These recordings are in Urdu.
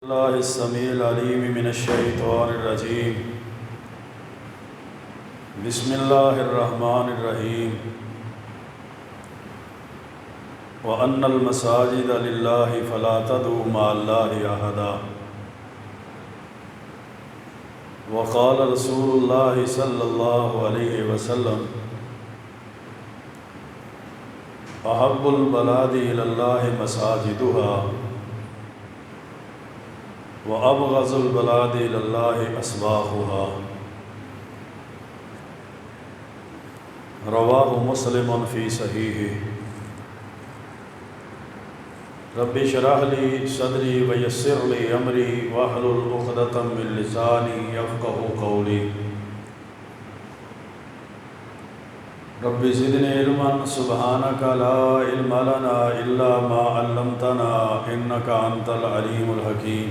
اللہ السمیع العلیم من الشیطان الرجیم بسم اللہ الرحمن الرحیم وَأَنَّ الْمَسَاجِدَ لِلَّهِ فَلَا تَدْعُوا مَعَ اللَّهِ أَحَدًا وقال رسول اللہ صلی اللہ علیہ وسلم احب البلاد الی اللہ مساجدها وَأَبْغَضُ الْبَلَادِ إِلَى اللَّهِ أَسْوَاقُهَا رواہ مسلم فی صحیحہ رب اشرح لی صدری ویسر لی امری واحلل عقدۃ من لسانی یفقہوا قولی رب زدنی علما سبحانک لا علم لنا الا ما علمتنا انک انت العلیم الحکیم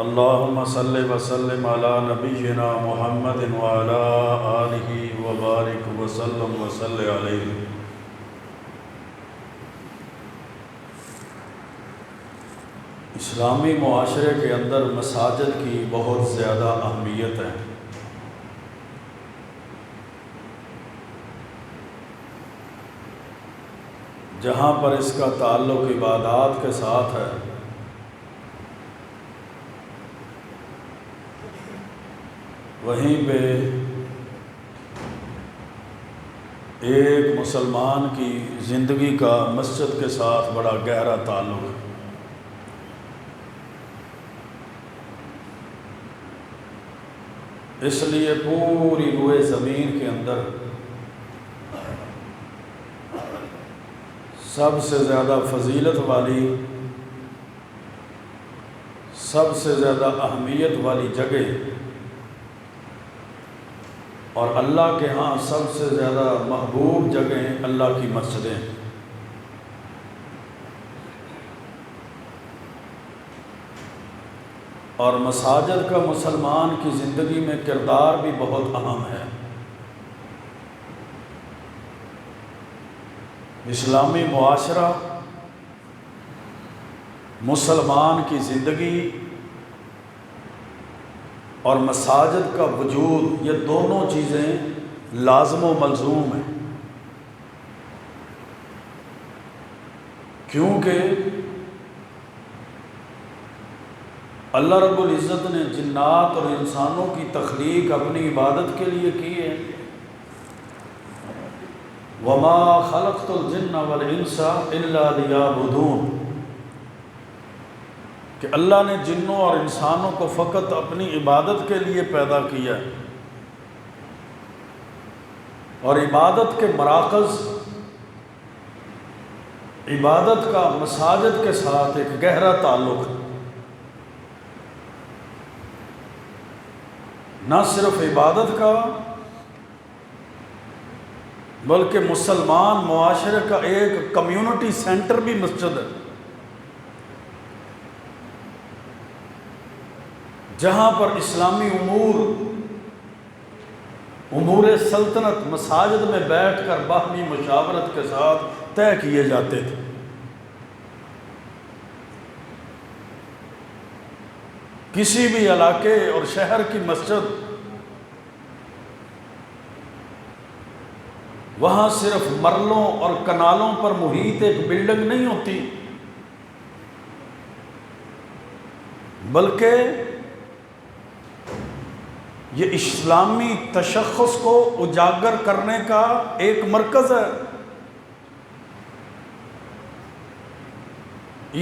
اللہم صلی وسلم علی نبینا محمد وعلی آلہ وبارک وسلم وصلی علیہ۔ اسلامی معاشرے کے اندر مساجد کی بہت زیادہ اہمیت ہے۔ جہاں پر اس کا تعلق عبادات کے ساتھ ہے وہیں پہ ایک مسلمان کی زندگی کا مسجد کے ساتھ بڑا گہرا تعلق ہے۔ اس لیے پوری روئے زمین کے اندر سب سے زیادہ فضیلت والی، سب سے زیادہ اہمیت والی جگہ اور اللہ کے ہاں سب سے زیادہ محبوب جگہیں اللہ کی مسجدیں۔ اور مساجد کا مسلمان کی زندگی میں کردار بھی بہت اہم ہے۔ اسلامی معاشرہ، مسلمان کی زندگی اور مساجد کا وجود، یہ دونوں چیزیں لازم و ملزوم ہیں، کیونکہ اللہ رب العزت نے جنات اور انسانوں کی تخلیق اپنی عبادت کے لیے کی ہے۔ وَمَا خَلَقْتُ الْجِنَّ وَالْإِنسَ إِلَّا لِيَعْبُدُونِ، کہ اللہ نے جنوں اور انسانوں کو فقط اپنی عبادت کے لیے پیدا کیا ہے، اور عبادت کے مراکز، عبادت کا مساجد کے ساتھ ایک گہرا تعلق ہے۔ نہ صرف عبادت کا بلکہ مسلمان معاشرے کا ایک کمیونٹی سینٹر بھی مسجد ہے، جہاں پر اسلامی امور سلطنت مساجد میں بیٹھ کر باہمی مشاورت کے ساتھ طے کیے جاتے تھے۔ کسی بھی علاقے اور شہر کی مسجد، وہاں صرف مرلوں اور کنالوں پر محیط ایک بلڈنگ نہیں ہوتی، بلکہ یہ اسلامی تشخص کو اجاگر کرنے کا ایک مرکز ہے۔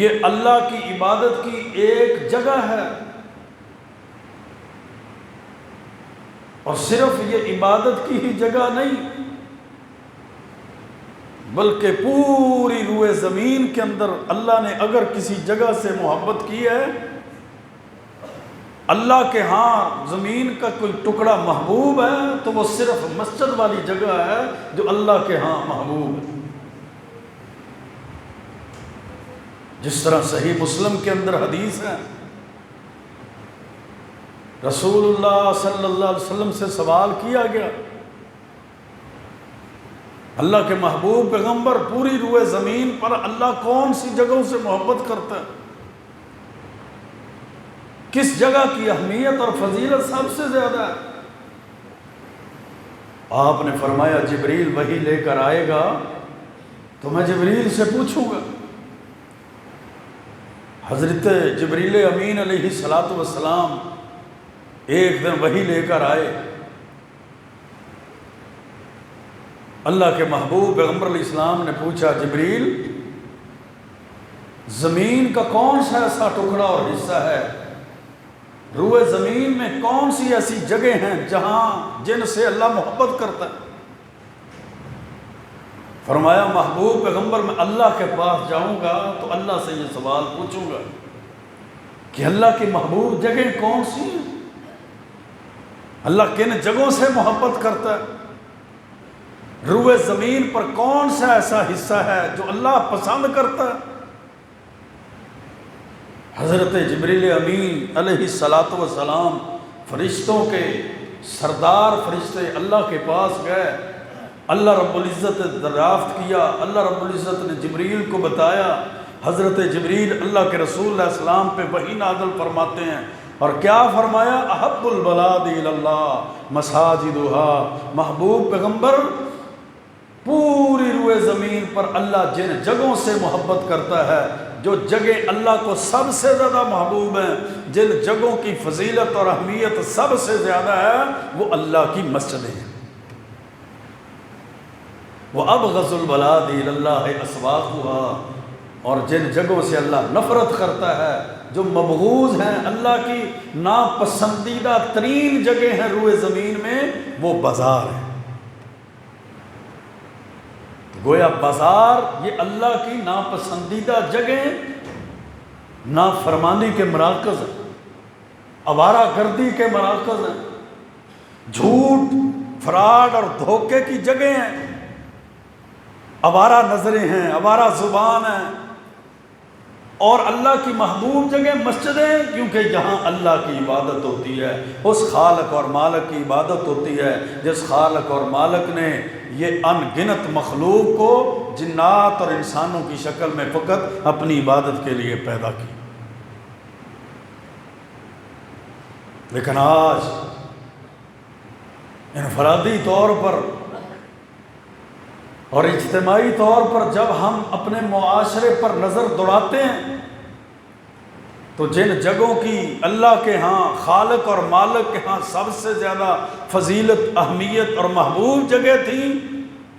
یہ اللہ کی عبادت کی ایک جگہ ہے، اور صرف یہ عبادت کی ہی جگہ نہیں، بلکہ پوری روئے زمین کے اندر اللہ نے اگر کسی جگہ سے محبت کی ہے، اللہ کے ہاں زمین کا کوئی ٹکڑا محبوب ہے تو وہ صرف مسجد والی جگہ ہے جو اللہ کے ہاں محبوب ہے۔ جس طرح صحیح مسلم کے اندر حدیث ہے، رسول اللہ صلی اللہ علیہ وسلم سے سوال کیا گیا، اللہ کے محبوب پیغمبر پوری روئے زمین پر اللہ کون سی جگہوں سے محبت کرتا ہے، کس جگہ کی اہمیت اور فضیلت سب سے زیادہ ہے؟ آپ نے فرمایا جبریل وحی لے کر آئے گا تو میں جبریل سے پوچھوں گا۔ حضرت جبریل امین علیہ السلام ایک دن وحی لے کر آئے، اللہ کے محبوب پیغمبر علیہ السلام نے پوچھا جبریل زمین کا کون سا ایسا ٹکڑا اور حصہ ہے، روئے زمین میں کون سی ایسی جگہ ہیں جن سے اللہ محبت کرتا ہے؟ فرمایا محبوب پیغمبر میں اللہ کے پاس جاؤں گا تو اللہ سے یہ سوال پوچھوں گا کہ اللہ کی محبوب جگہ کون سی ہیں، اللہ کن جگہوں سے محبت کرتا ہے، روئے زمین پر کون سا ایسا حصہ ہے جو اللہ پسند کرتا ہے؟ حضرت جبریل امین علیہ السلام فرشتوں کے سردار فرشتے اللہ کے پاس گئے، اللہ رب العزت نے دریافت کیا، اللہ رب العزت نے جبریل کو بتایا، حضرت جبریل اللہ کے رسول علیہ السلام پہ وحی نازل فرماتے ہیں، اور کیا فرمایا؟ احب البلاد الی اللہ مساجدها، محبوب پیغمبر پوری روئے زمین پر اللہ جن جگہوں سے محبت کرتا ہے، جو جگہ اللہ کو سب سے زیادہ محبوب ہیں، جن جگہوں کی فضیلت اور اہمیت سب سے زیادہ ہے، وہ اللہ کی مسجدیں ہیں۔ وَأَبْغَضُ الْبَلَادِ إِلَى اللَّهِ أَسْوَاقُهَا، اور جن جگہوں سے اللہ نفرت کرتا ہے، جو مبغوض ہیں، اللہ کی ناپسندیدہ ترین جگہ ہیں روئے زمین میں، وہ بازار ہیں۔ گویا بازار یہ اللہ کی ناپسندیدہ جگہیں، نافرمانی کے مراکز ہیں، آوارہ گردی کے مراکز ہیں، جھوٹ فراڈ اور دھوکے کی جگہیں ہیں، آوارہ نظریں ہیں، آوارہ زبان ہیں، اور اللہ کی محبوب جگہ مسجدیں، کیونکہ جہاں اللہ کی عبادت ہوتی ہے، اس خالق اور مالک کی عبادت ہوتی ہے جس خالق اور مالک نے یہ ان گنت مخلوق کو جنات اور انسانوں کی شکل میں فقط اپنی عبادت کے لیے پیدا کی۔ لیکن آج انفرادی طور پر اور اجتماعی طور پر جب ہم اپنے معاشرے پر نظر دوڑاتے ہیں تو جن جگہوں کی اللہ کے ہاں خالق اور مالک کے ہاں سب سے زیادہ فضیلت، اہمیت اور محبوب جگہ تھی،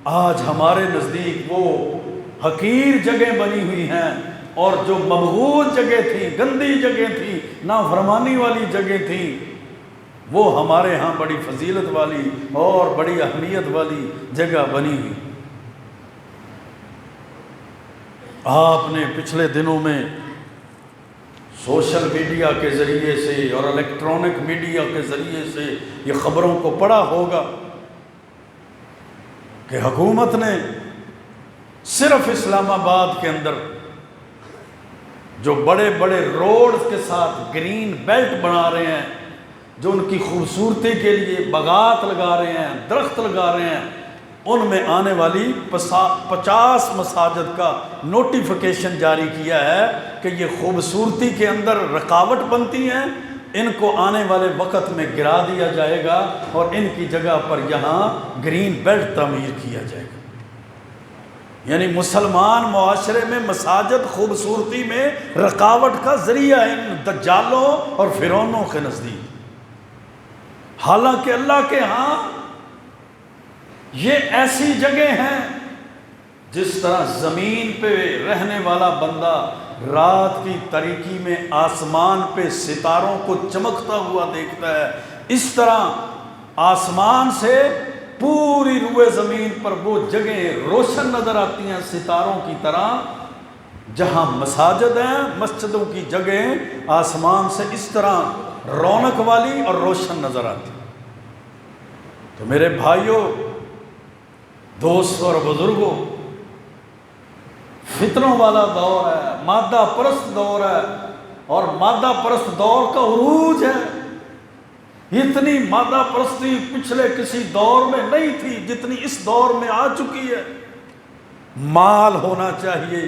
آج ہمارے نزدیک وہ حقیر جگہ بنی ہوئی ہیں، اور جو مبغوض جگہ تھی، گندی جگہ تھی، نافرمانی والی جگہ تھی، وہ ہمارے ہاں بڑی فضیلت والی اور بڑی اہمیت والی جگہ بنی ہوئی۔ آپ نے پچھلے دنوں میں سوشل میڈیا کے ذریعے سے اور الیکٹرانک میڈیا کے ذریعے سے یہ خبروں کو پڑھا ہوگا کہ حکومت نے صرف اسلام آباد کے اندر جو بڑے بڑے روڈ کے ساتھ گرین بیلٹ بنا رہے ہیں، جو ان کی خوبصورتی کے لیے باغات لگا رہے ہیں، درخت لگا رہے ہیں، ان میں آنے والی 50 مساجد کا نوٹیفیکیشن جاری کیا ہے کہ یہ خوبصورتی کے اندر رکاوٹ بنتی ہیں، ان کو آنے والے وقت میں گرا دیا جائے گا اور ان کی جگہ پر یہاں گرین بیلٹ تعمیر کیا جائے گا۔ یعنی مسلمان معاشرے میں مساجد خوبصورتی میں رکاوٹ کا ذریعہ ہے ان دجالوں اور فرعونوں کے نزدیک، حالانکہ اللہ کے ہاں یہ ایسی جگہ ہیں جس طرح زمین پہ رہنے والا بندہ رات کی تاریکی میں آسمان پہ ستاروں کو چمکتا ہوا دیکھتا ہے، اس طرح آسمان سے پوری روئے زمین پر وہ جگہیں روشن نظر آتی ہیں ستاروں کی طرح، جہاں مساجد ہیں، مسجدوں کی جگہیں آسمان سے اس طرح رونق والی اور روشن نظر آتی ہیں۔ تو میرے بھائیوں، دوستوں اور بزرگوں، فتنوں والا دور ہے، مادہ پرست دور ہے، اور مادہ پرست دور کا عروج ہے، اتنی مادہ پرستی پچھلے کسی دور میں نہیں تھی جتنی اس دور میں آ چکی ہے۔ مال ہونا چاہیے،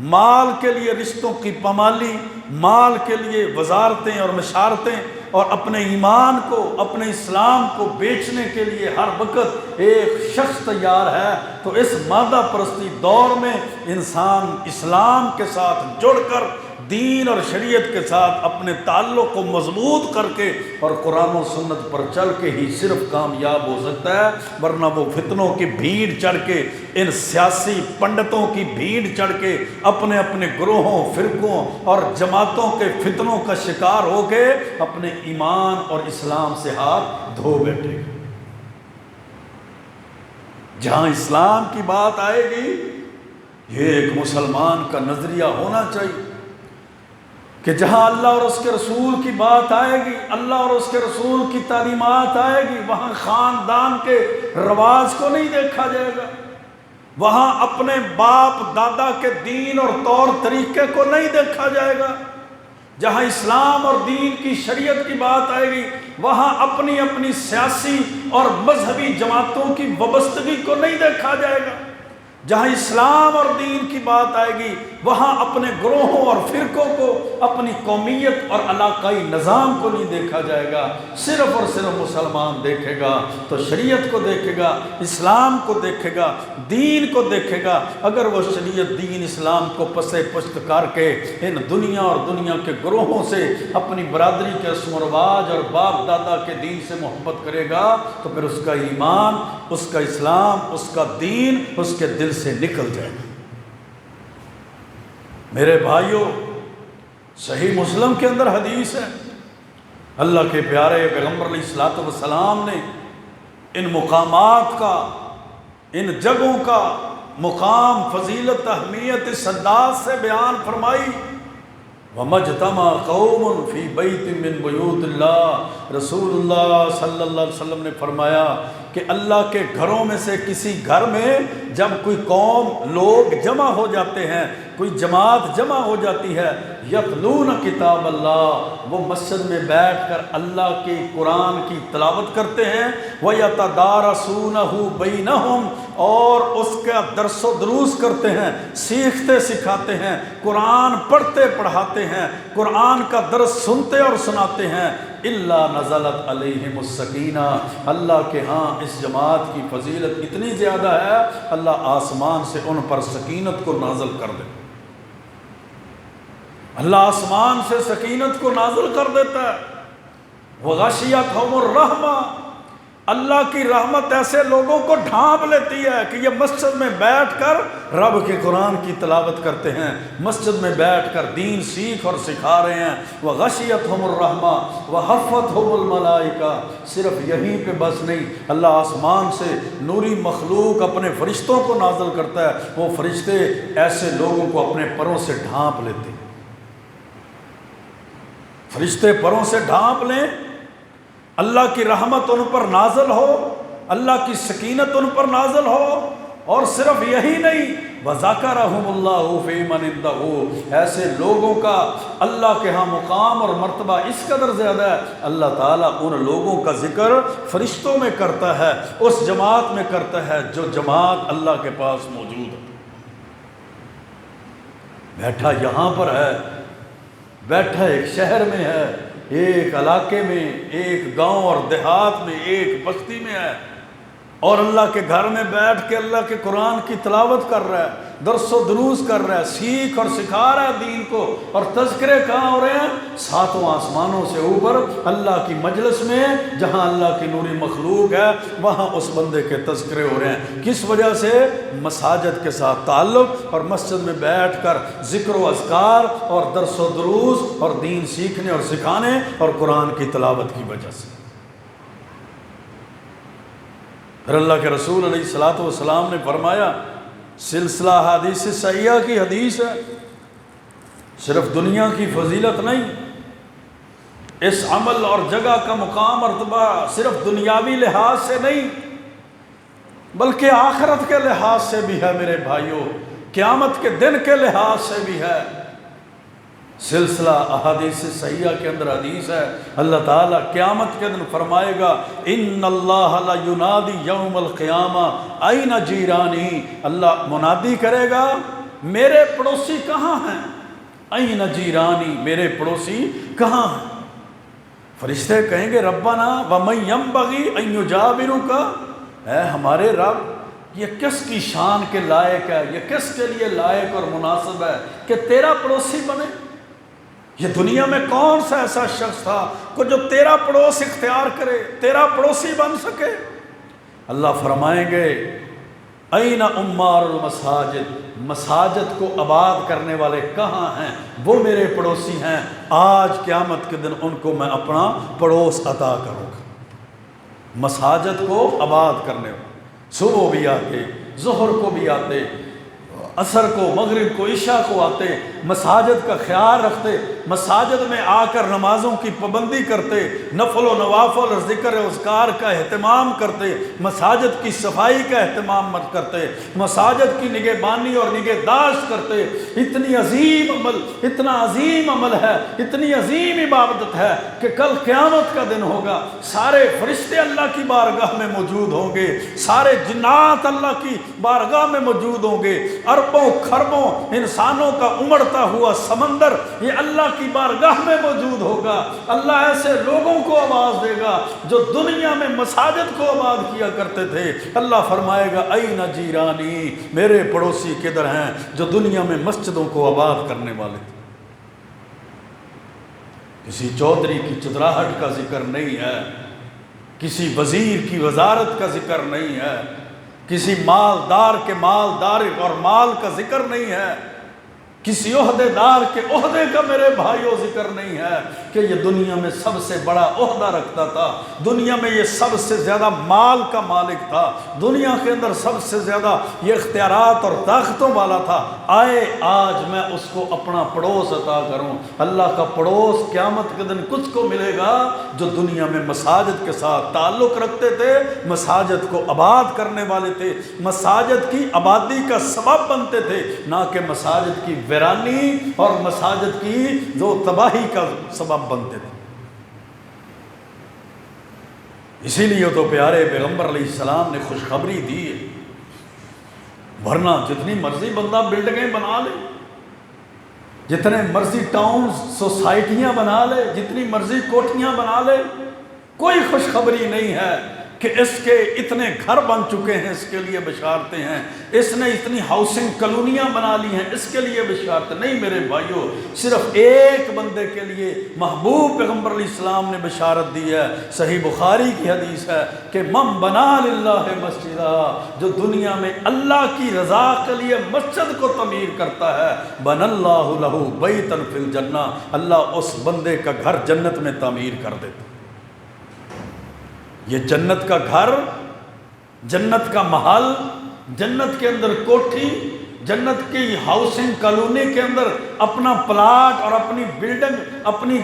مال کے لیے رشتوں کی پامالی، مال کے لیے وزارتیں اور مشارتیں، اور اپنے ایمان کو، اپنے اسلام کو بیچنے کے لیے ہر وقت ایک شخص تیار ہے۔ تو اس مادہ پرستی دور میں انسان اسلام کے ساتھ جڑ کر، دین اور شریعت کے ساتھ اپنے تعلق کو مضبوط کر کے اور قرآن و سنت پر چل کے ہی صرف کامیاب ہو سکتا ہے، ورنہ وہ فتنوں کی بھیڑ چڑھ کے، ان سیاسی پنڈتوں کی بھیڑ چڑھ کے اپنے اپنے گروہوں، فرقوں اور جماعتوں کے فتنوں کا شکار ہو کے اپنے ایمان اور اسلام سے ہاتھ دھو بیٹھے گا۔ جہاں اسلام کی بات آئے گی، یہ ایک مسلمان کا نظریہ ہونا چاہیے کہ جہاں اللہ اور اس کے رسول کی بات آئے گی، اللہ اور اس کے رسول کی تعلیمات آئے گی، وہاں خاندان کے رواج کو نہیں دیکھا جائے گا، وہاں اپنے باپ دادا کے دین اور طور طریقے کو نہیں دیکھا جائے گا۔ جہاں اسلام اور دین کی شریعت کی بات آئے گی، وہاں اپنی اپنی سیاسی اور مذہبی جماعتوں کی وابستگی کو نہیں دیکھا جائے گا۔ جہاں اسلام اور دین کی بات آئے گی، وہاں اپنے گروہوں اور فرقوں کو، اپنی قومیت اور علاقائی نظام کو نہیں دیکھا جائے گا۔ صرف اور صرف مسلمان دیکھے گا تو شریعت کو دیکھے گا، اسلام کو دیکھے گا، دین کو دیکھے گا۔ اگر وہ شریعت، دین، اسلام کو پسے پشت کر کے ان دنیا اور دنیا کے گروہوں سے اپنی برادری کے رسم و رواج اور باپ دادا کے دین سے محبت کرے گا تو پھر اس کا ایمان، اس کا اسلام، اس کا دین اس کے دل سے نکل جائے گا۔ میرے بھائیوں، صحیح مسلم کے اندر حدیث ہے، اللہ کے پیارے پیغمبر علیہ الصلوۃ والسلام نے ان مقامات کا، ان جگہوں کا مقام، فضیلت، اہمیت اس انداز سے بیان فرمائی۔ وَمَجْتَمَعَ قَوْمٌ فِي بَيْتٍ مِّن بُيُوتِ اللَّهِ، رسول اللہ صلی اللہ علیہ وسلم نے فرمایا کہ اللہ کے گھروں میں سے کسی گھر میں جب کوئی قوم، لوگ جمع ہو جاتے ہیں، کوئی جماعت جمع ہو جاتی ہے، یتلون کتاب اللہ، وہ مسجد میں بیٹھ کر اللہ کی قرآن کی تلاوت کرتے ہیں، وَيَتَدَارَسُونَهُ بَيْنَهُمْ، اور اس کا درس و دروس کرتے ہیں، سیکھتے سکھاتے ہیں، قرآن پڑھتے پڑھاتے ہیں، قرآن کا درس سنتے اور سناتے ہیں، الا نزلت علیہم السکینہ، اللہ کے ہاں اس جماعت کی فضیلت اتنی زیادہ ہے، اللہ آسمان سے ان پر سکینت کو نازل کر دے، اللہ آسمان سے سکینت کو نازل کر دیتا ہے۔ وغشیتہم الرحمہ، اللہ کی رحمت ایسے لوگوں کو ڈھانپ لیتی ہے کہ یہ مسجد میں بیٹھ کر رب کے قرآن کی تلاوت کرتے ہیں، مسجد میں بیٹھ کر دین سیکھ اور سکھا رہے ہیں۔ وغشیتہم الرحمہ وحفتہم الملائکہ، صرف یہیں پہ بس نہیں، اللہ آسمان سے نوری مخلوق اپنے فرشتوں کو نازل کرتا ہے، وہ فرشتے ایسے لوگوں کو اپنے پروں سے ڈھانپ لیتے ہیں۔ فرشتے پروں سے ڈھانپ لیں، اللہ کی رحمت ان پر نازل ہو، اللہ کی سکینت ان پر نازل ہو، اور صرف یہی نہیں، وَذَكَرَهُمُ اللَّهُ فِي مَنِ عِندَهُ، ایسے لوگوں کا اللہ کے ہاں مقام اور مرتبہ اس قدر زیادہ ہے، اللہ تعالیٰ ان لوگوں کا ذکر فرشتوں میں کرتا ہے، اس جماعت میں کرتا ہے جو جماعت اللہ کے پاس موجود ہے۔ بیٹھا یہاں پر ہے، بیٹھا ایک شہر میں ہے، ایک علاقے میں، ایک گاؤں اور دیہات میں، ایک بستی میں ہے، اور اللہ کے گھر میں بیٹھ کے اللہ کے قرآن کی تلاوت کر رہا ہے، درس و دروس کر رہا ہے، سیکھ اور سکھا رہا ہے دین کو، اور تذکرے کہاں ہو رہے ہیں؟ ساتوں آسمانوں سے اوپر اللہ کی مجلس میں، جہاں اللہ کی نوری مخلوق ہے وہاں اس بندے کے تذکرے ہو رہے ہیں۔ کس وجہ سے؟ مساجد کے ساتھ تعلق، اور مسجد میں بیٹھ کر ذکر و اذکار اور درس و دروس اور دین سیکھنے اور سکھانے اور قرآن کی تلاوت کی وجہ سے۔ پھر اللہ کے رسول علیہ الصلوۃ والسلام نے فرمایا، سلسلہ حدیث صحیحہ کی حدیث ہے، صرف دنیا کی فضیلت نہیں، اس عمل اور جگہ کا مقام مرتبہ صرف دنیاوی لحاظ سے نہیں بلکہ آخرت کے لحاظ سے بھی ہے میرے بھائیوں، قیامت کے دن کے لحاظ سے بھی ہے۔ سلسلہ احادیث صحیحہ کے اندر حدیث ہے، اللہ تعالیٰ قیامت کے دن فرمائے گا ان اللہ لا ینادی یوم القیامہ این جیرانی، اللہ منادی کرے گا میرے پڑوسی کہاں ہیں، این جیرانی، میرے پڑوسی کہاں ہیں؟ فرشتے کہیں گے ربنا ومن ینبغی ان یجاورک، اے ہمارے رب یہ کس کی شان کے لائق ہے، یہ کس کے لیے لائق اور مناسب ہے کہ تیرا پڑوسی بنے؟ یہ دنیا میں کون سا ایسا شخص تھا کہ جو تیرا پڑوس اختیار کرے، تیرا پڑوسی بن سکے؟ اللہ فرمائیں گے این عمار المساجد، مساجد کو آباد کرنے والے کہاں ہیں؟ وہ میرے پڑوسی ہیں، آج قیامت کے دن ان کو میں اپنا پڑوس عطا کروں گا۔ مساجد کو آباد کرنے والے صبح بھی آتے، ظہر کو بھی آتے، عصر کو، مغرب کو، عشاء کو آتے، مساجد کا خیال رکھتے، مساجد میں آ کر نمازوں کی پابندی کرتے، نفل و نوافل اور ذکر و اذکار کا اہتمام کرتے، مساجد کی صفائی کا اہتمام کرتے، مساجد کی نگہبانی اور نگہداشت کرتے۔ اتنی عظیم عمل، اتنا عظیم عمل ہے، اتنی عظیم عبادت ہے کہ کل قیامت کا دن ہوگا، سارے فرشتے اللہ کی بارگاہ میں موجود ہوں گے، سارے جنات اللہ کی بارگاہ میں موجود ہوں گے، اربوں کھربوں انسانوں کا امڑتا ہوا سمندر یہ اللہ کی بارگاہ میں موجود ہوگا۔ اللہ ایسے لوگوں کو آواز دے گا جو دنیا میں مساجد کو آباد کیا کرتے تھے، اللہ فرمائے گا این جیرانی، میرے پڑوسی کدھر ہیں جو دنیا میں مسجدوں کو آباد کرنے والے تھے؟ کسی چودھری کی چودراہٹ کا ذکر نہیں ہے، کسی وزیر کی وزارت کا ذکر نہیں ہے، کسی مالدار کے مالدار اور مال کا ذکر نہیں ہے، کسی عہدے دار کے عہدے کا میرے بھائیوں ذکر نہیں ہے کہ یہ دنیا میں سب سے بڑا عہدہ رکھتا تھا، دنیا میں یہ سب سے زیادہ مال کا مالک تھا، دنیا کے اندر سب سے زیادہ یہ اختیارات اور طاقتوں والا تھا، آئے آج میں اس کو اپنا پڑوس عطا کروں۔ اللہ کا پڑوس قیامت کے دن کچھ کو ملے گا جو دنیا میں مساجد کے ساتھ تعلق رکھتے تھے، مساجد کو آباد کرنے والے تھے، مساجد کی آبادی کا سبب بنتے تھے، نہ کہ مساجد کی ویرانی اور مساجد کی جو تباہی کا سبب بنتے تھے۔ اسی لیے تو پیارے پیغمبر علیہ السلام نے خوشخبری دی ہے، ورنہ جتنی مرضی بندہ بلڈنگیں بنا لے، جتنے مرضی ٹاؤنز سوسائٹیاں بنا لے، جتنی مرضی کوٹھیاں بنا لے، کوئی خوشخبری نہیں ہے کہ اس کے اتنے گھر بن چکے ہیں، اس کے لیے بشارتیں ہیں، اس نے اتنی ہاؤسنگ کالونیاں بنا لی ہیں، اس کے لیے بشارتیں نہیں۔ میرے بھائیوں، صرف ایک بندے کے لیے محبوب پیغمبر علیہ السلام نے بشارت دی ہے، صحیح بخاری کی حدیث ہے کہ من بنا للہ مسجدہ، جو دنیا میں اللہ کی رضا کے لیے مسجد کو تعمیر کرتا ہے، بن اللہ لہ بیتا فی الجنہ، اللہ اس بندے کا گھر جنت میں تعمیر کر دیتا۔ یہ جنت کا گھر، جنت کا محل، جنت کے اندر کوٹھی، جنت کی ہاؤسنگ کالونی کے اندر اپنا پلاٹ اور اپنی بلڈنگ، اپنی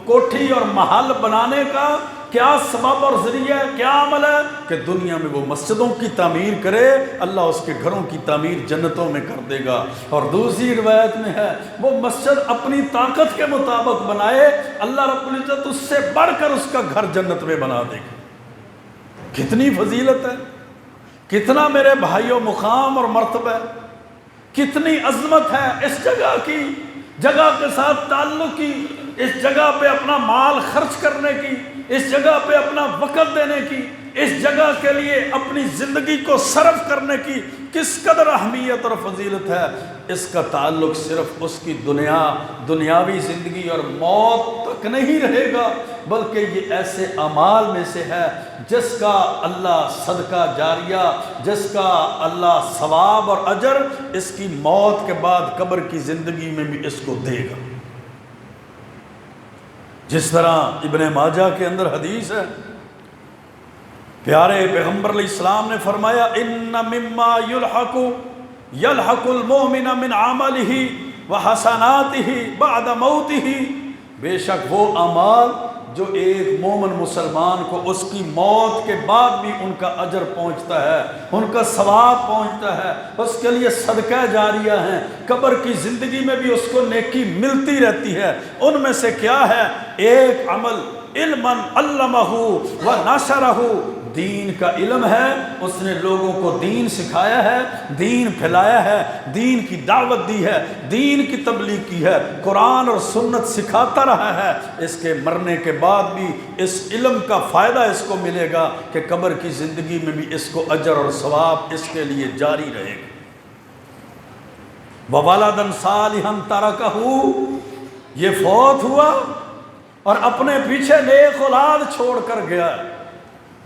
کوٹھی اور محل بنانے کا کیا سبب اور ذریعہ ہے، کیا عمل ہے کہ دنیا میں وہ مسجدوں کی تعمیر کرے، اللہ اس کے گھروں کی تعمیر جنتوں میں کر دے گا۔ اور دوسری روایت میں ہے وہ مسجد اپنی طاقت کے مطابق بنائے، اللہ رب العزت اس سے بڑھ کر اس کا گھر جنت میں بنا دے گا۔ کتنی فضیلت ہے، کتنا میرے بھائیوں مقام اور مرتبہ ہے، کتنی عظمت ہے اس جگہ کی، جگہ کے ساتھ تعلق کی، اس جگہ پہ اپنا مال خرچ کرنے کی، اس جگہ پہ اپنا وقت دینے کی، اس جگہ کے لیے اپنی زندگی کو صرف کرنے کی کس قدر اہمیت اور فضیلت ہے۔ اس کا تعلق صرف اس کی دنیاوی زندگی اور موت تک نہیں رہے گا، بلکہ یہ ایسے اعمال میں سے ہے جس کا اللہ صدقہ جاریہ، جس کا اللہ ثواب اور اجر اس کی موت کے بعد قبر کی زندگی میں بھی اس کو دے گا۔ جس طرح ابن ماجہ کے اندر حدیث ہے، پیارے پیغمبر علیہ السلام نے فرمایا ان مما یلحق المؤمن من عملہ وحسناتہ بعد موتہ، بے شک وہ اعمال جو ایک مومن مسلمان کو اس کی موت کے بعد بھی ان کا اجر پہنچتا ہے، ان کا ثواب پہنچتا ہے، اس کے لیے صدقہ جاریہ ہیں، قبر کی زندگی میں بھی اس کو نیکی ملتی رہتی ہے۔ ان میں سے کیا ہے؟ ایک عمل علماً علمہ و نشرہ، دین کا علم ہے، اس نے لوگوں کو دین سکھایا ہے، دین پھیلایا ہے، دین کی دعوت دی ہے، دین کی تبلیغ کی ہے، قرآن اور سنت سکھاتا رہا ہے۔ اس کے مرنے کے بعد بھی اس علم کا فائدہ اس کو ملے گا کہ قبر کی زندگی میں بھی اس کو اجر اور ثواب اس کے لیے جاری رہے گا۔ وَوَلَدًا صَالِحًا تَرَكَهُ، یہ فوت ہوا اور اپنے پیچھے نیک اولاد چھوڑ کر گیا،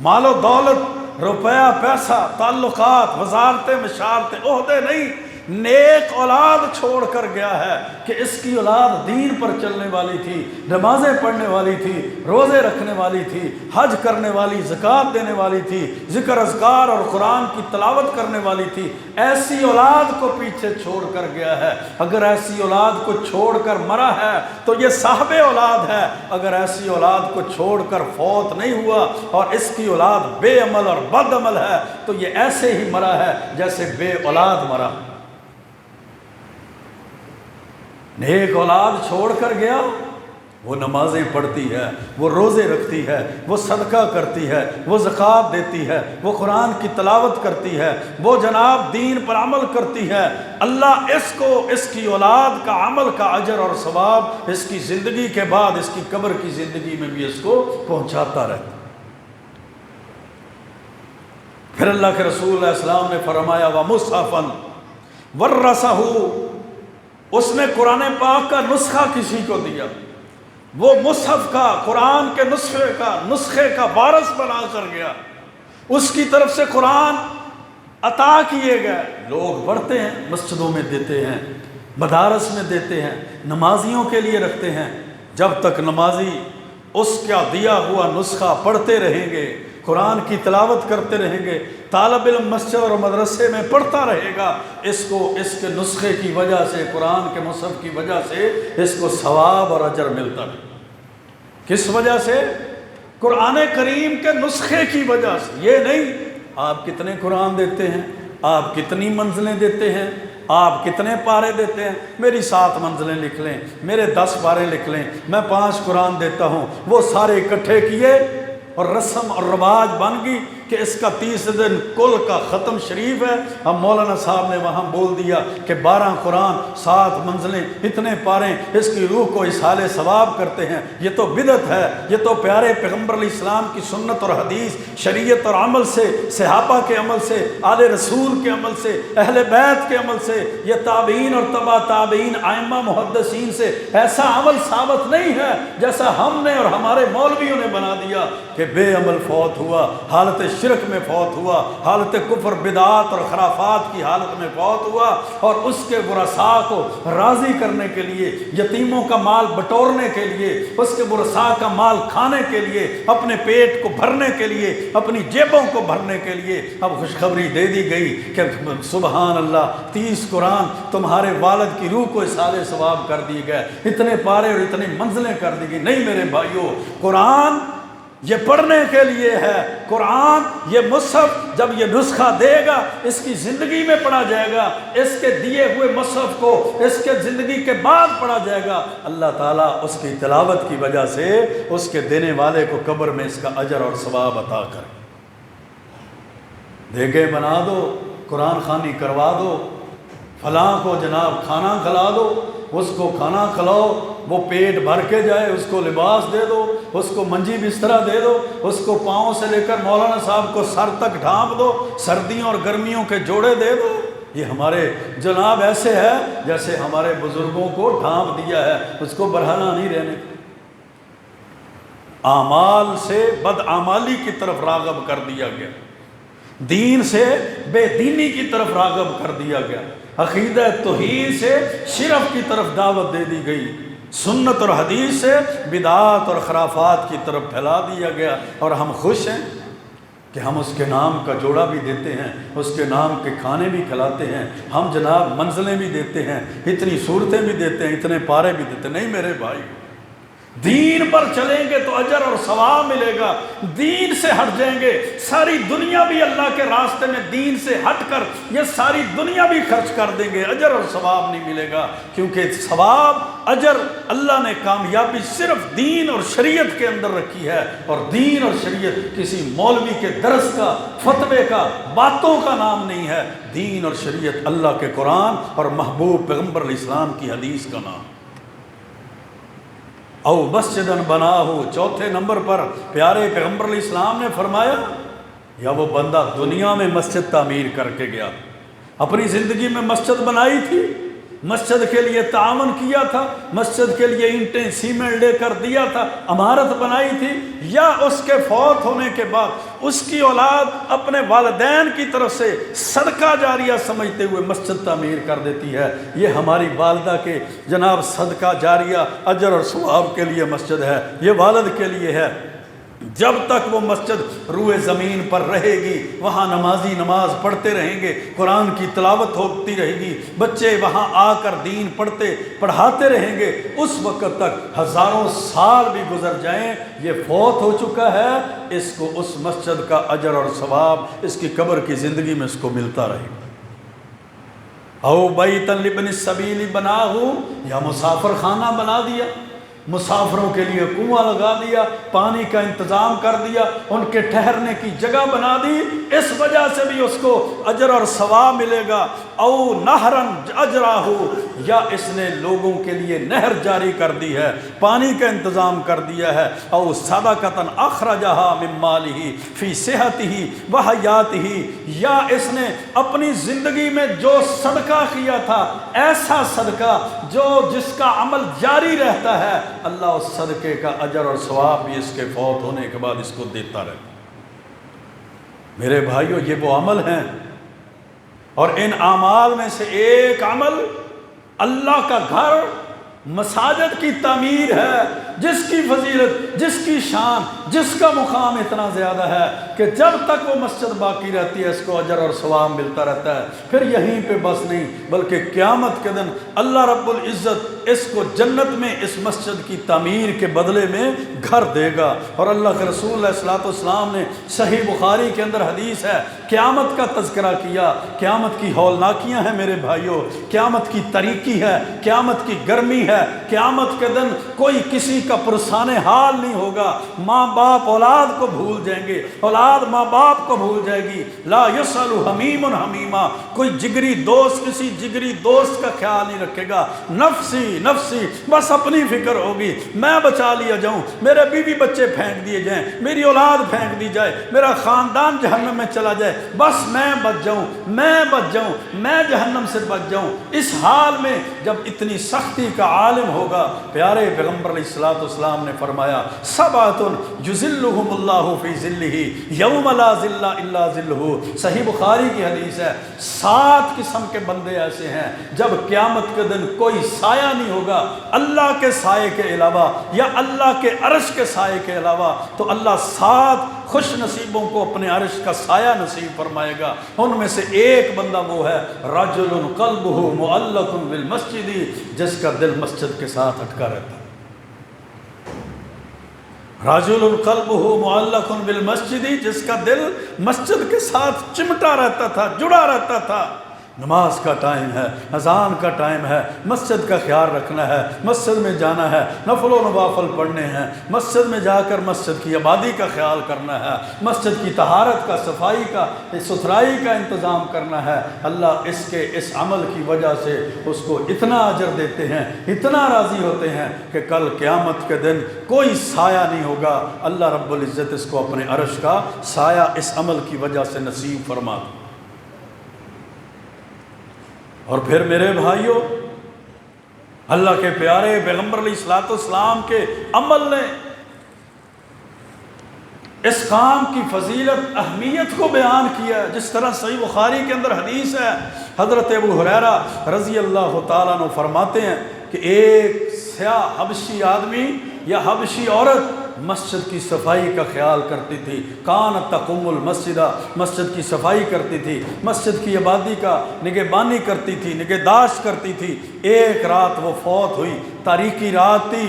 مال و دولت، روپیہ پیسہ، تعلقات، وزارتیں، مشارتیں، عہدے نہیں، نیک اولاد چھوڑ کر گیا ہے کہ اس کی اولاد دین پر چلنے والی تھی، نمازیں پڑھنے والی تھی، روزے رکھنے والی تھی، حج کرنے والی، زکوٰۃ دینے والی تھی، ذکر اذکار اور قرآن کی تلاوت کرنے والی تھی۔ ایسی اولاد کو پیچھے چھوڑ کر گیا ہے۔ اگر ایسی اولاد کو چھوڑ کر مرا ہے تو یہ صاحب اولاد ہے، اگر ایسی اولاد کو چھوڑ کر فوت نہیں ہوا اور اس کی اولاد بے عمل اور بد عمل ہے تو یہ ایسے ہی مرا ہے جیسے بے اولاد مرا۔ نیک اولاد چھوڑ کر گیا، وہ نمازیں پڑھتی ہے، وہ روزے رکھتی ہے، وہ صدقہ کرتی ہے، وہ زکوٰۃ دیتی ہے، وہ قرآن کی تلاوت کرتی ہے، وہ جناب دین پر عمل کرتی ہے۔ اللہ اس کو اس کی اولاد کا عمل کا اجر اور ثواب اس کی زندگی کے بعد اس کی قبر کی زندگی میں بھی اس کو پہنچاتا رہتا۔ پھر اللہ کے رسول علیہ السلام نے فرمایا وَمُصْحَفًا وَرَّثَهُ، اس نے قرآن پاک کا نسخہ کسی کو دیا، وہ مصحف کا، قرآن کے نسخے کا وارث بنا کر گیا، اس کی طرف سے قرآن عطا کیے گئے۔ لوگ پڑھتے ہیں، مسجدوں میں دیتے ہیں، مدارس میں دیتے ہیں، نمازیوں کے لیے رکھتے ہیں۔ جب تک نمازی اس کا دیا ہوا نسخہ پڑھتے رہیں گے، قرآن کی تلاوت کرتے رہیں گے، طالب علم مسجد اور مدرسے میں پڑھتا رہے گا، اس کو اس کے نسخے کی وجہ سے، قرآن کے مصحف کی وجہ سے اس کو ثواب اور اجر ملتا ہے۔ کس وجہ سے؟ قرآن کریم کے نسخے کی وجہ سے۔ یہ نہیں آپ کتنے قرآن دیتے ہیں، آپ کتنی منزلیں دیتے ہیں، آپ کتنے پارے دیتے ہیں، میری 7 منزلیں لکھ لیں، میرے 10 پارے لکھ لیں، میں 5 قرآن دیتا ہوں، وہ سارے اکٹھے کیے اور رسم اور رواج بن گئی کہ اس کا 30 دن کل کا ختم شریف ہے۔ اب مولانا صاحب نے وہاں بول دیا کہ 12 قرآن، 7 منزلیں، اتنے پارے، اس کی روح کو اصحال ثواب کرتے ہیں۔ یہ تو بدعت ہے، یہ تو پیارے پیغمبر علیہ السلام کی سنت اور حدیث، شریعت اور عمل سے، صحابہ کے عمل سے، آل رسول کے عمل سے، اہل بیت کے عمل سے، یہ تابعین اور تبع تابعین، ائمہ محدثین سے ایسا عمل ثابت نہیں ہے جیسا ہم نے اور ہمارے مولویوں نے بنا دیا کہ بے عمل فوت ہوا، حالت شرک میں فوت ہوا، حالت کفر بدعات اور خرافات کی حالت میں فوت ہوا، اور اس کے ورثاء کو راضی کرنے کے لیے، یتیموں کا مال بٹورنے کے لیے، اس کے ورثاء کا مال کھانے کے لیے، اپنے پیٹ کو بھرنے کے لیے، اپنی جیبوں کو بھرنے کے لیے اب خوشخبری دے دی گئی کہ سبحان اللہ 30 قرآن تمہارے والد کی روح کو اصحال ثواب کر دیے گئے، اتنے پارے اور اتنی منزلیں کر دی گئی۔ نہیں میرے بھائیوں، قرآن یہ پڑھنے کے لیے ہے، قرآن یہ مصحف جب یہ نسخہ دے گا اس کی زندگی میں پڑھا جائے گا، اس کے دیے ہوئے مصحف کو اس کے زندگی کے بعد پڑھا جائے گا، اللہ تعالیٰ اس کی تلاوت کی وجہ سے اس کے دینے والے کو قبر میں اس کا اجر اور ثواب عطا کرے۔ دیگے بنا دو، قرآن خوانی کروا دو، فلاں کو جناب کھانا کھلا دو، اس کو کھانا کھلاؤ، وہ پیٹ بھر کے جائے، اس کو لباس دے دو، اس کو منجی بسترا دے دو، اس کو پاؤں سے لے کر مولانا صاحب کو سر تک ڈھانپ دو، سردیوں اور گرمیوں کے جوڑے دے دو۔ یہ ہمارے جناب ایسے ہے جیسے ہمارے بزرگوں کو ڈھانپ دیا ہے، اس کو برہنہ نہیں رہنے۔ اعمال سے بدعمالی کی طرف راغب کر دیا گیا، دین سے بے دینی کی طرف راغب کر دیا گیا، عقیدہ توحید سے شرک کی طرف دعوت دے دی گئی، سنت اور حدیث سے بدعات اور خرافات کی طرف پھیلا دیا گیا، اور ہم خوش ہیں کہ ہم اس کے نام کا جوڑا بھی دیتے ہیں، اس کے نام کے کھانے بھی کھلاتے ہیں، ہم جناب منزلیں بھی دیتے ہیں، اتنی صورتیں بھی دیتے ہیں، اتنے پارے بھی دیتے ہیں۔ نہیں میرے بھائی، دین پر چلیں گے تو اجر اور ثواب ملے گا، دین سے ہٹ جائیں گے ساری دنیا بھی اللہ کے راستے میں دین سے ہٹ کر یہ ساری دنیا بھی خرچ کر دیں گے، اجر اور ثواب نہیں ملے گا، کیونکہ ثواب اجر اللہ نے کامیابی صرف دین اور شریعت کے اندر رکھی ہے، اور دین اور شریعت کسی مولوی کے درس کا، فتوے کا، باتوں کا نام نہیں ہے، دین اور شریعت اللہ کے قرآن اور محبوب پیغمبر علیہ السلام کی حدیث کا نام۔ او مسجدن بناہو، چوتھے نمبر پر پیارے پیغمبر علیہ السلام نے فرمایا، یا وہ بندہ دنیا میں مسجد تعمیر کر کے گیا، اپنی زندگی میں مسجد بنائی تھی، مسجد کے لیے تعاون کیا تھا، مسجد کے لیے اینٹیں سیمنٹ لے کر دیا تھا، عمارت بنائی تھی، یا اس کے فوت ہونے کے بعد اس کی اولاد اپنے والدین کی طرف سے صدقہ جاریہ سمجھتے ہوئے مسجد تعمیر کر دیتی ہے، یہ ہماری والدہ کے جناب صدقہ جاریہ اجر اور ثواب کے لیے مسجد ہے، یہ والد کے لیے ہے۔ جب تک وہ مسجد روئے زمین پر رہے گی وہاں نمازی نماز پڑھتے رہیں گے، قرآن کی تلاوت ہوتی رہے گی، بچے وہاں آ کر دین پڑھاتے رہیں گے، اس وقت تک ہزاروں سال بھی گزر جائیں، یہ فوت ہو چکا ہے، اس کو اس مسجد کا اجر اور ثواب اس کی قبر کی زندگی میں اس کو ملتا رہے گا۔ او بیتن لابن السبیل بناہو، یا مسافر خانہ بنا دیا، مسافروں کے لیے کنواں لگا دیا، پانی کا انتظام کر دیا، ان کے ٹھہرنے کی جگہ بنا دی، اس وجہ سے بھی اس کو اجر اور ثواب ملے گا۔ او نہرن اجراہو، یا اس نے لوگوں کے لیے نہر جاری کر دی ہے، پانی کا انتظام کر دیا ہے۔ او صدقۃ اخرجہا من مالہ فی صحتہ وحیاتہ، یا اس نے اپنی زندگی میں جو صدقہ کیا تھا، ایسا صدقہ جس کا عمل جاری رہتا ہے، اللہ اس صدقے کا اجر اور ثواب بھی اس کے فوت ہونے کے بعد اس کو دیتا رہتا۔ میرے بھائیو، یہ وہ عمل ہیں، اور ان اعمال میں سے ایک عمل اللہ کا گھر، مساجد کی تعمیر ہے، جس کی فضیلت، جس کی شان، جس کا مقام اتنا زیادہ ہے کہ جب تک وہ مسجد باقی رہتی ہے اس کو اجر اور ثواب ملتا رہتا ہے۔ پھر یہیں پہ بس نہیں، بلکہ قیامت کے دن اللہ رب العزت اس کو جنت میں اس مسجد کی تعمیر کے بدلے میں گھر دے گا۔ اور اللہ کے رسول علیہ الصلوۃ والسلام نے صحیح بخاری کے اندر حدیث ہے، قیامت کا تذکرہ کیا، قیامت کی ہولناکیاں ہیں میرے بھائیوں، قیامت کی تاریکی ہے، قیامت کی گرمی ہے، قیامت کے دن کوئی کسی کا پرسان حال نہیں ہوگا، ماں باپ اولاد کو بھول جائیں گے، اولاد ماں باپ کو بھول جائے گی، لا یسأل حمیم حمیما، کوئی جگری دوست کسی جگری دوست کا خیال نہیں رکھے گا، نفسی نفسی، بس اپنی فکر ہوگی، میں بچا لیا جاؤں، میرے بیوی بچے پھینک دیے جائیں، میری اولاد پھینک دی جائے، میرا خاندان جہنم میں چلا جائے، بس میں بچ جاؤں، میں بچ جاؤں، میں جہنم سے بچ جاؤں۔ اس حال میں جب اتنی سختی کا عالم ہوگا، پیارے پیغمبر علیہ السلام نے فرمایا، سبعۃ یظلھم اللہ فی ظلہ یوم لا ظل الا ظلہ، صحیح بخاری کی حدیث ہے، 7 قسم کے بندے ایسے ہیں جب قیامت کے دن کوئی سایہ نہیں ہوگا اللہ کے سائے کے علاوہ، یا اللہ کے عرش کے سائے کے علاوہ، تو اللہ 7 خوش نصیبوں کو اپنے عرش کا سایہ نصیب فرمائے گا۔ ان میں سے ایک بندہ وہ ہے، رجل قلبہ معلق بالمسجد، جس کا دل مسجد کے ساتھ اٹکا رہتا ہے۔ رجل قلبہ معلق بالمسجد، جس کا دل مسجد کے ساتھ چمٹا رہتا تھا، جڑا رہتا تھا۔ نماز کا ٹائم ہے، اذان کا ٹائم ہے، مسجد کا خیال رکھنا ہے، مسجد میں جانا ہے، نفل و نوافل پڑھنے ہیں، مسجد میں جا کر مسجد کی آبادی کا خیال کرنا ہے، مسجد کی طہارت کا، صفائی کا، ستھرائی کا انتظام کرنا ہے۔ اللہ اس عمل کی وجہ سے اس کو اتنا اجر دیتے ہیں، اتنا راضی ہوتے ہیں کہ کل قیامت کے دن کوئی سایہ نہیں ہوگا، اللہ رب العزت اس کو اپنے عرش کا سایہ اس عمل کی وجہ سے نصیب فرما دے۔ اور پھر میرے بھائیوں، اللہ کے پیارے پیغمبر علیہ الصلوۃ والسلام کے عمل نے اس کام کی فضیلت، اہمیت کو بیان کیا، جس طرح صحیح بخاری کے اندر حدیث ہے، حضرت ابو ہریرہ رضی اللہ تعالیٰ عنہ فرماتے ہیں کہ ایک سیاہ حبشی آدمی یا حبشی عورت مسجد کی صفائی کا خیال کرتی تھی، کانت تقوم المسجد، مسجد کی صفائی کرتی تھی، مسجد کی آبادی کا نگہبانی کرتی تھی، نگہداشت کرتی تھی۔ ایک رات وہ فوت ہوئی، تاریکی رات تھی،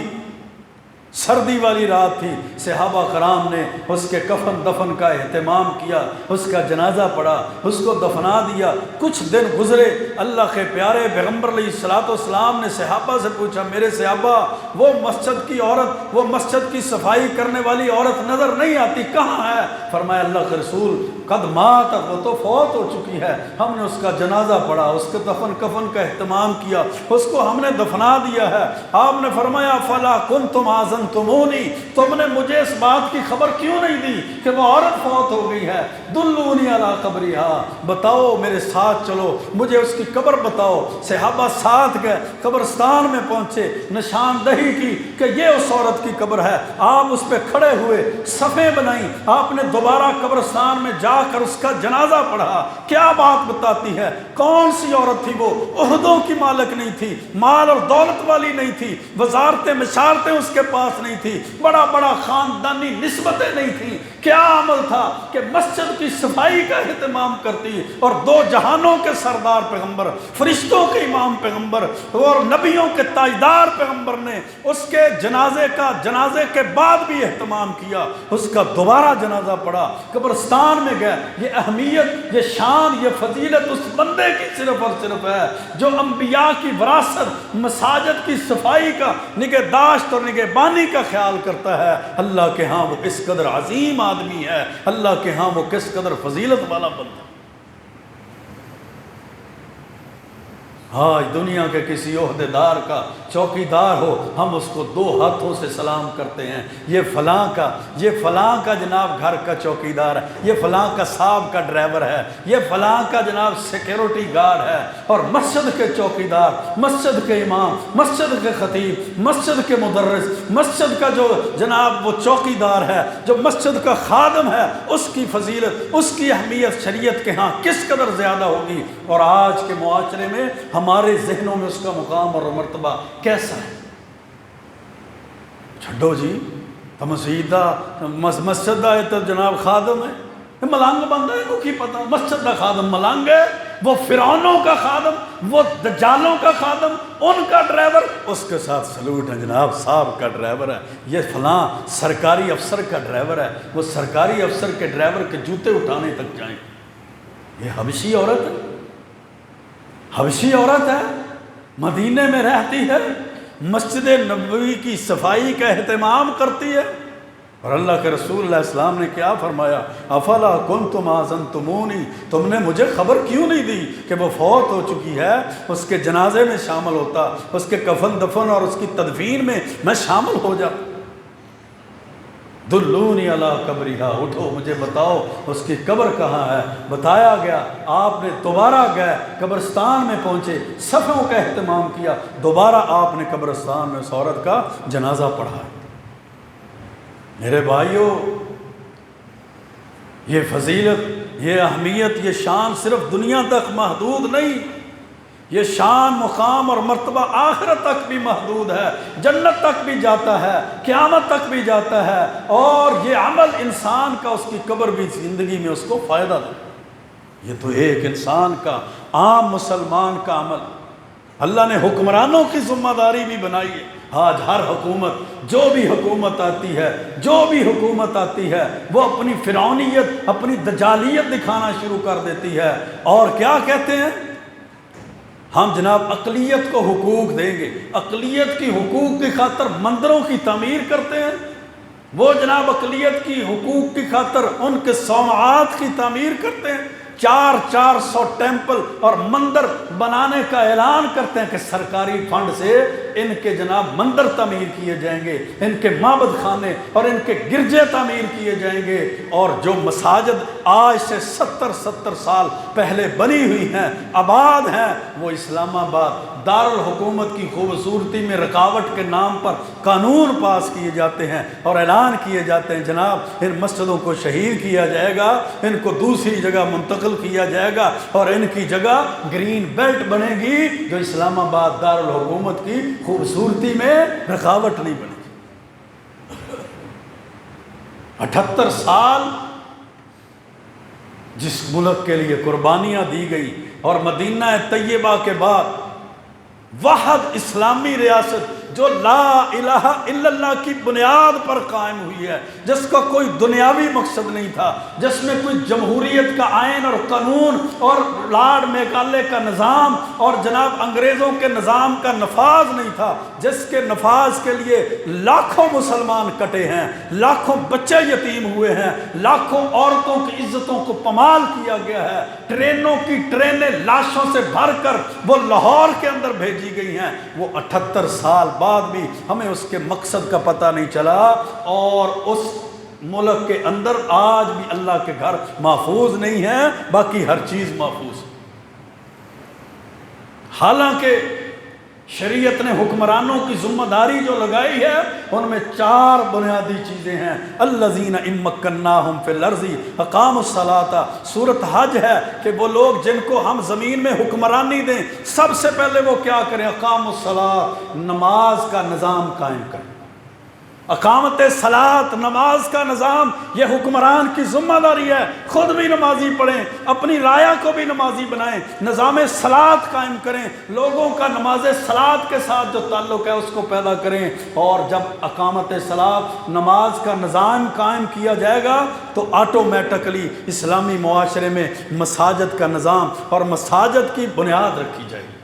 سردی والی رات تھی، صحابہ کرام نے اس کے کفن دفن کا اہتمام کیا، اس کا جنازہ پڑھا، اس کو دفنا دیا۔ کچھ دن گزرے، اللہ کے پیارے پیغمبر علیہ الصلوۃ والسلام نے صحابہ سے پوچھا، میرے صحابہ وہ مسجد کی عورت، وہ مسجد کی صفائی کرنے والی عورت نظر نہیں آتی، کہاں ہے؟ فرمایا اللہ کے رسول قد مات، وہ تو فوت ہو چکی ہے، ہم نے اس کا جنازہ پڑھا، اس کے دفن کفن کا اہتمام کیا، اس کو ہم نے دفنا دیا ہے۔ آپ نے فرمایا فلا کنتم آذنتمونی، تم نے مجھے اس بات کی خبر کیوں نہیں دی کہ وہ عورت فوت ہو گئی ہے؟ دلونی علی قبرہا، بتاؤ میرے ساتھ چلو، مجھے اس کی قبر بتاؤ۔ صحابہ ساتھ گئے، قبرستان میں پہنچے، نشاندہی کی کہ یہ اس عورت کی قبر ہے۔ آپ اس پہ کھڑے ہوئے، صفیں بنائیں، آپ نے دوبارہ قبرستان میں جا کر اس کا جنازہ پڑھا۔ کیا بات بتاتی ہے؟ کون سی عورت تھی وہ؟ عہدوں کی مالک نہیں تھی، مال اور دولت والی نہیں تھی، وزارتیں مشارتیں اس کے پاس نہیں تھی، بڑا بڑا خاندانی نسبتیں نہیں تھیں۔ کیا عمل تھا کہ مسجد کی صفائی کا اہتمام کرتی، اور دو جہانوں کے سردار پیغمبر، فرشتوں کے امام پیغمبر اور نبیوں کے تاجدار پیغمبر نے اس کے جنازے کے بعد بھی اہتمام کیا، اس کا دوبارہ جنازہ پڑھا، قبرستان میں گئے۔ یہ اہمیت، یہ شان، یہ فضیلت اس بندے کی صرف اور صرف ہے جو انبیاء کی وراثت، مساجد کی صفائی کا نگہداشت اور نگہبانی کا خیال کرتا ہے۔ اللہ کے ہاں وہ کس قدر عظیم آدمی ہے، اللہ کے ہاں وہ کس قدر فضیلت والا بندہ۔ آج دنیا کے کسی عہدیدار کا چوکیدار ہو، ہم اس کو دو ہاتھوں سے سلام کرتے ہیں، یہ فلاں کا جناب گھر کا چوکیدار ہے، یہ فلاں کا صاحب کا ڈرائیور ہے، یہ فلاں کا جناب سیکیورٹی گارڈ ہے۔ اور مسجد کے چوکیدار، مسجد کے امام، مسجد کے خطیب، مسجد کے مدرس، مسجد کا جو جناب وہ چوکیدار ہے، جو مسجد کا خادم ہے، اس کی فضیلت، اس کی اہمیت شریعت کے ہاں کس قدر زیادہ ہوگی۔ اور آج کے معاشرے میں ہمارے ذہنوں میں اس کا مقام اور مرتبہ کیسا ہے؟ چھڈو جی، مسجد دا تو جناب خادم ہے، ملنگ بندہ ہے، کو کی پتا مسجد دا خادم ملنگ ہے، وہ فرعونوں کا خادم، وہ دجالوں کا خادم، ان کا ڈرائیور، اس کے ساتھ سلوٹ ہے جناب صاحب کا ڈرائیور ہے، یہ فلاں سرکاری افسر کا ڈرائیور ہے، وہ سرکاری افسر کے ڈرائیور کے جوتے اٹھانے تک جائیں۔ یہ حبشی عورت ہے، حبشی عورت ہے، مدینے میں رہتی ہے، مسجد نبوی کی صفائی کا اہتمام کرتی ہے۔ اور اللہ کے رسول علیہ السلام نے کیا فرمایا؟ افلا کنتم آذنتمونی، تم نے مجھے خبر کیوں نہیں دی کہ وہ فوت ہو چکی ہے؟ اس کے جنازے میں شامل ہوتا، اس کے کفن دفن اور اس کی تدفین میں میں شامل ہو جاتا۔ دلونی علی قبرہا، اٹھو مجھے بتاؤ اس کی قبر کہاں ہے۔ بتایا گیا، آپ نے دوبارہ گئے، قبرستان میں پہنچے، صفوں کا اہتمام کیا، دوبارہ آپ نے قبرستان میں اس عورت کا جنازہ پڑھا۔ میرے بھائیوں، یہ فضیلت، یہ اہمیت، یہ شان صرف دنیا تک محدود نہیں، یہ شان، مقام اور مرتبہ آخرت تک بھی محدود ہے، جنت تک بھی جاتا ہے، قیامت تک بھی جاتا ہے۔ اور یہ عمل انسان کا اس کی قبر بھی زندگی میں اس کو فائدہ دے۔ یہ تو ایک انسان کا، عام مسلمان کا عمل۔ اللہ نے حکمرانوں کی ذمہ داری بھی بنائی ہے۔ آج ہر حکومت، جو بھی حکومت آتی ہے، وہ اپنی فرعونیت، اپنی دجالیت دکھانا شروع کر دیتی ہے، اور کیا کہتے ہیں؟ ہم جناب اقلیت کو حقوق دیں گے، اقلیت کی حقوق کی خاطر مندروں کی تعمیر کرتے ہیں، وہ جناب اقلیت کی حقوق کی خاطر ان کے صومعات کی تعمیر کرتے ہیں، 400 ٹیمپل اور مندر بنانے کا اعلان کرتے ہیں کہ سرکاری فنڈ سے ان کے جناب مندر تعمیر کیے جائیں گے، ان کے معبد خانے اور ان کے گرجے تعمیر کیے جائیں گے۔ اور جو مساجد آج سے 70 سال پہلے بنی ہوئی ہیں، آباد ہیں، وہ اسلام آباد دارالحکومت کی خوبصورتی میں رکاوٹ کے نام پر قانون پاس کیے جاتے ہیں اور اعلان کیے جاتے ہیں جناب ان مسجدوں کو شہید کیا جائے گا، ان کو دوسری جگہ منتقل کیا جائے گا، اور ان کی جگہ گرین بیلٹ بنے گی جو اسلام آباد دارالحکومت کی خوبصورتی میں رکاوٹ نہیں بنے گی۔ 78 سال جس ملک کے لیے قربانیاں دی گئی، اور مدینہ طیبہ کے بعد واحد اسلامی ریاست جو لا الہ الا اللہ کی بنیاد پر قائم ہوئی ہے، جس کا کوئی دنیاوی مقصد نہیں تھا، جس میں کوئی جمہوریت کا آئین اور قانون اور لارڈ میکالے کا نظام اور جناب انگریزوں کے نظام کا نفاذ نہیں تھا، جس کے نفاذ کے لیے لاکھوں مسلمان کٹے ہیں، لاکھوں بچے یتیم ہوئے ہیں، لاکھوں عورتوں کی عزتوں کو پامال کیا گیا ہے، ٹرینوں کی ٹرینیں لاشوں سے بھر کر وہ لاہور کے اندر بھیجی گئی ہیں، وہ 78 سال بعد بھی ہمیں اس کے مقصد کا پتہ نہیں چلا، اور اس ملک کے اندر آج بھی اللہ کے گھر محفوظ نہیں ہے، باقی ہر چیز محفوظ ہے۔ حالانکہ شریعت نے حکمرانوں کی ذمہ داری جو لگائی ہے ان میں 4 بنیادی چیزیں ہیں۔ الذین ان مکناہم فی الارض اقاموا الصلاۃ، سورۃ حج ہے کہ وہ لوگ جن کو ہم زمین میں حکمرانی دیں سب سے پہلے وہ کیا کریں؟ اقاموا الصلاۃ، نماز کا نظام قائم کریں۔ اقامت صلاۃ، نماز کا نظام، یہ حکمران کی ذمہ داری ہے، خود بھی نمازی پڑھیں، اپنی رعایا کو بھی نمازی بنائیں، نظام صلاۃ قائم کریں، لوگوں کا نماز صلاۃ کے ساتھ جو تعلق ہے اس کو پیدا کریں، اور جب اقامت صلاۃ، نماز کا نظام قائم کیا جائے گا تو آٹومیٹکلی اسلامی معاشرے میں مساجد کا نظام اور مساجد کی بنیاد رکھی جائے گی۔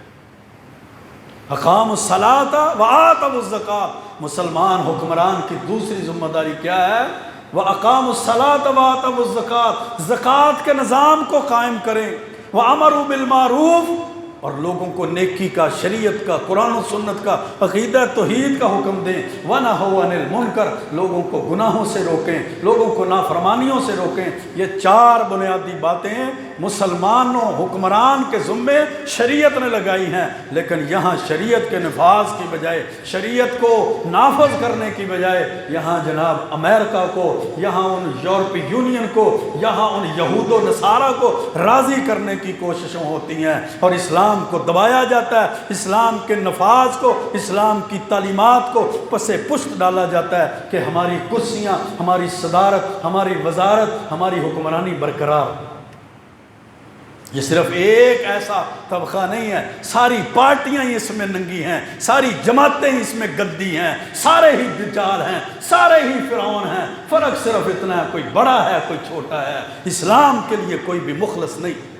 اقاموا الصلاۃ وآتوا الزکاۃ، مسلمان حکمران کی دوسری ذمہ داری کیا ہے؟ وَأَقَامُوا الصَّلَاةَ وَآتَوُا الزَّكَاةَ، زکوٰۃ کے نظام کو قائم کریں، وَأَمَرُوا بِالْمَعْرُوفِ، اور لوگوں کو نیکی کا، شریعت کا، قرآن و سنت کا، عقیدہ توحید کا حکم دیں، وَنَهَوْا عَنِ الْمُنْكَرِ، لوگوں کو گناہوں سے روکیں، لوگوں کو نافرمانیوں سے روکیں۔ یہ 4 بنیادی باتیں مسلمانوں حکمران کے ذمے شریعت نے لگائی ہیں، لیکن یہاں شریعت کے نفاذ کی بجائے، شریعت کو نافذ کرنے کی بجائے یہاں جناب امریکہ کو، یہاں ان یورپی یونین کو، یہاں ان یہود و نصارہ کو راضی کرنے کی کوششیں ہوتی ہیں، اور اسلام کو دبایا جاتا ہے، اسلام کے نفاذ کو، اسلام کی تعلیمات کو پس پشت ڈالا جاتا ہے کہ ہماری کرسیاں، ہماری صدارت، ہماری وزارت، ہماری حکمرانی برقرار۔ یہ صرف ایک ایسا طبقہ نہیں ہے، ساری پارٹیاں ہی اس میں ننگی ہیں، ساری جماعتیں ہی اس میں گدی ہیں، سارے ہی دجال ہیں، سارے ہی فرعون ہیں، فرق صرف اتنا ہے، کوئی بڑا ہے کوئی چھوٹا ہے، اسلام کے لیے کوئی بھی مخلص نہیں۔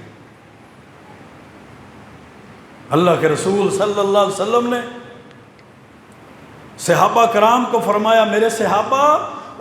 اللہ کے رسول صلی اللہ علیہ وسلم نے صحابہ کرام کو فرمایا، میرے صحابہ،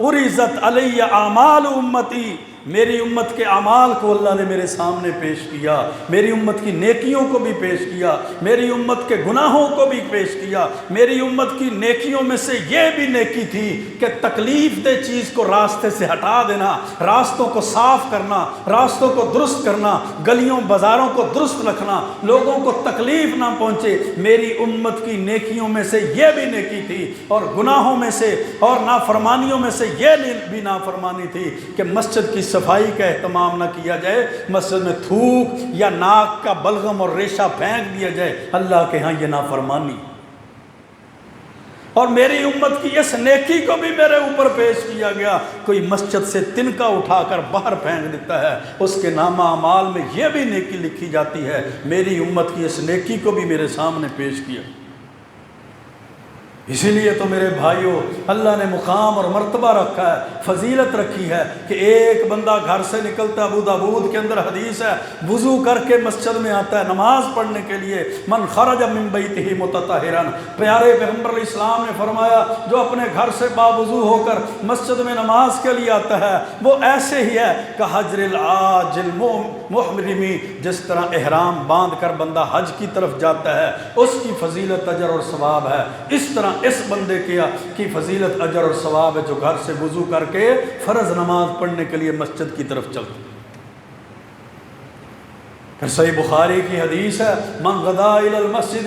عرضت علی اعمال امتی، میری امت کے اعمال کو اللہ نے میرے سامنے پیش کیا، میری امت کی نیکیوں کو بھی پیش کیا، میری امت کے گناہوں کو بھی پیش کیا۔ میری امت کی نیکیوں میں سے یہ بھی نیکی تھی کہ تکلیف دہ چیز کو راستے سے ہٹا دینا، راستوں کو صاف کرنا، راستوں کو درست کرنا، گلیوں بازاروں کو درست رکھنا، لوگوں کو تکلیف نہ پہنچے۔ میری امت کی نیکیوں میں سے یہ بھی نیکی تھی، اور گناہوں میں سے اور نافرمانیوں میں سے یہ بھی نافرمانی تھی کہ مسجد کی صفائی کا اہتمام نہ کیا جائے، مسجد میں تھوک یا ناک کا بلغم اور ریشہ پھینک دیا جائے، اللہ کے ہاں یہ نافرمانی۔ اور میری امت کی اس نیکی کو بھی میرے اوپر پیش کیا گیا، کوئی مسجد سے تنکا اٹھا کر باہر پھینک دیتا ہے، اس کے نامہ اعمال میں یہ بھی نیکی لکھی جاتی ہے، میری امت کی اس نیکی کو بھی میرے سامنے پیش کیا۔ اسی لیے تو میرے بھائیوں، اللہ نے مقام اور مرتبہ رکھا ہے، فضیلت رکھی ہے کہ ایک بندہ گھر سے نکلتا ہے، ابو داؤد کے اندر حدیث ہے، وضو کر کے مسجد میں آتا ہے نماز پڑھنے کے لیے، من خرج من بیتہ متطہرا، پیارے پیغمبر علیہ السلام نے فرمایا جو اپنے گھر سے باوضو ہو کر مسجد میں نماز کے لیے آتا ہے وہ ایسے ہی ہے کحجر العاج المحرمی، جس طرح احرام باندھ کر بندہ حج کی طرف جاتا ہے اس کی فضیلت اجر اور ثواب ہے، اس طرح اس بندے کی فضیلت اجر اور ثواب ہے جو گھر سے وضو کر کے فرض نماز پڑھنے کے لیے مسجد کی طرف چلتا۔ پھر صحیح بخاری کی حدیث ہے، من غدا الی المسجد،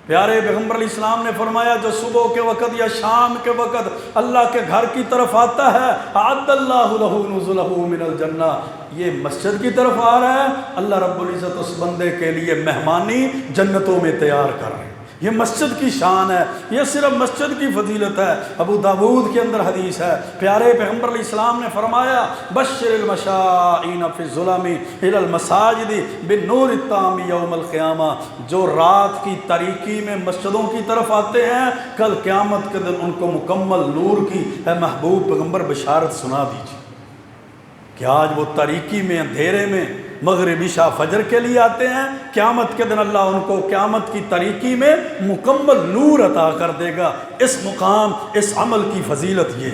پیارے پیغمبر علیہ السلام نے فرمایا جو صبح کے وقت یا شام کے وقت اللہ کے گھر کی طرف آتا ہے، اعد اللہ لہ نزلہ من الجنہ، یہ مسجد کی طرف آ رہا ہے، اللہ رب العزت اس بندے کے لیے مہمانی جنتوں میں تیار کر رہے ہیں۔ یہ مسجد کی شان ہے، یہ صرف مسجد کی فضیلت ہے۔ ابو داود کے اندر حدیث ہے، پیارے پیغمبر علیہ السلام نے فرمایا بشر المشائین فی الظلم الی المساجد بالنور التام یوم القیامہ، جو رات کی تاریکی میں مسجدوں کی طرف آتے ہیں کل قیامت کے دن ان کو مکمل نور کی اے محبوب پیغمبر بشارت سنا دیجیے کہ آج وہ تاریکی میں اندھیرے میں مغرب عشاء فجر کے لیے آتے ہیں، قیامت کے دن اللہ ان کو قیامت کی تاریکی میں مکمل نور عطا کر دے گا۔ اس مقام، اس عمل کی فضیلت یہ۔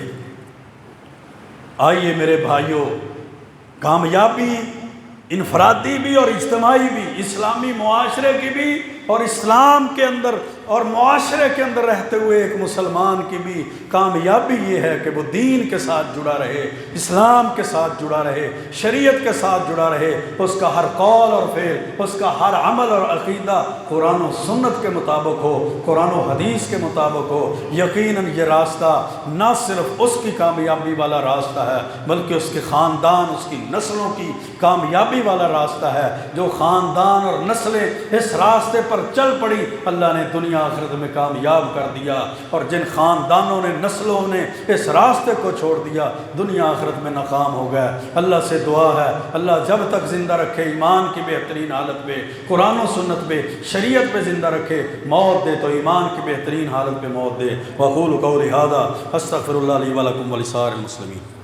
آئیے میرے بھائیوں، کامیابی انفرادی بھی اور اجتماعی بھی، اسلامی معاشرے کی بھی اور اسلام کے اندر اور معاشرے کے اندر رہتے ہوئے ایک مسلمان کی بھی کامیابی یہ ہے کہ وہ دین کے ساتھ جڑا رہے، اسلام کے ساتھ جڑا رہے، شریعت کے ساتھ جڑا رہے، اس کا ہر قول اور فعل، اس کا ہر عمل اور عقیدہ قرآن و سنت کے مطابق ہو، قرآن و حدیث کے مطابق ہو۔ یقیناً یہ راستہ نہ صرف اس کی کامیابی والا راستہ ہے بلکہ اس کے خاندان، اس کی نسلوں کی کامیابی والا راستہ ہے۔ جو خاندان اور نسلیں اس راستے پر چل پڑی اللہ نے دنیا آخرت میں کامیاب کر دیا، اور جن خاندانوں نے، نسلوں نے اس راستے کو چھوڑ دیا دنیا آخرت میں ناکام ہو گئے۔ اللہ سے دعا ہے اللہ جب تک زندہ رکھے ایمان کی بہترین حالت پہ، قرآن و سنت پہ، شریعت پہ زندہ رکھے، موت دے تو ایمان کی بہترین حالت پہ موت دے۔ وَأَقُولُ قَوْلِي هَذَا أَسْتَغْفِرُ اللَّهَ لِي وَلَكُمْ وَلِسَائِرِ الْمُسْلِمِينَ۔